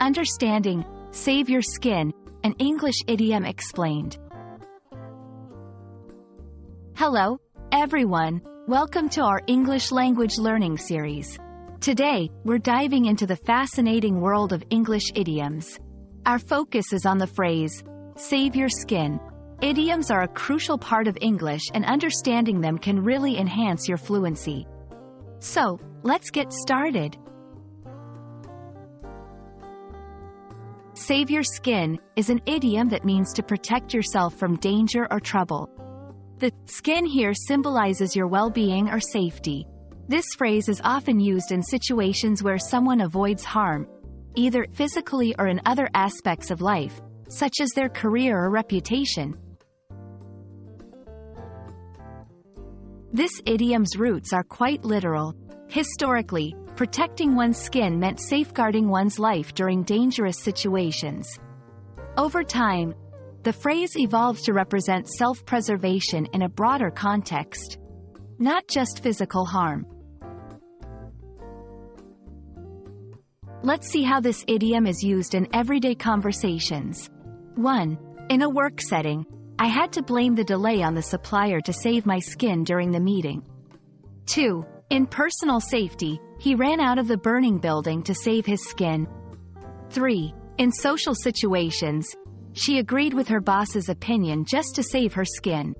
Understanding Save Your Skin, an English idiom explained. Hello, everyone. Welcome to our English language learning series. Today, we're diving into the fascinating world of English idioms. Our focus is on the phrase, save your skin. Idioms are a crucial part of English, and understanding them can really enhance your fluency. So, let's get started. Save your skin is an idiom that means to protect yourself from danger or trouble. The skin here symbolizes your well-being or safety. This phrase is often used in situations where someone avoids harm, either physically or in other aspects of life, such as their career or reputation. This idiom's roots are quite literal. Historically, protecting one's skin meant safeguarding one's life during dangerous situations. Over time, the phrase evolved to represent self-preservation in a broader context, not just physical harm. Let's see how this idiom is used in everyday conversations. 1. In a work setting, I had to blame the delay on the supplier to save my skin during the meeting. 2. In personal safety, he ran out of the burning building to save his skin. 3. In social situations, she agreed with her boss's opinion just to save her skin.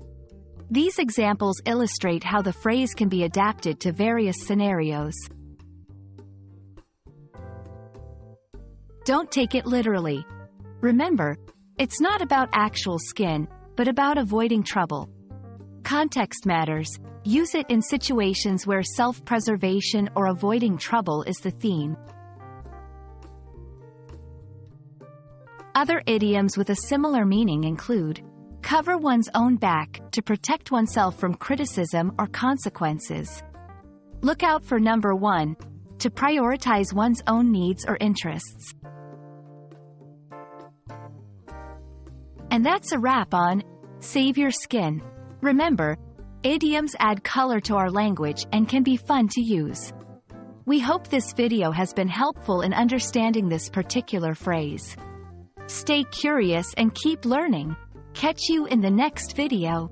These examples illustrate how the phrase can be adapted to various scenarios. Don't take it literally. Remember, it's not about actual skin, but about avoiding trouble. Context matters. Use it in situations where self-preservation or avoiding trouble is the theme. Other idioms with a similar meaning include cover one's own back, to protect oneself from criticism or consequences. Look out for number 1, to prioritize one's own needs or interests. And that's a wrap on Save Your Skin. Remember, idioms add color to our language and can be fun to use. We hope this video has been helpful in understanding this particular phrase. Stay curious and keep learning. Catch you in the next video.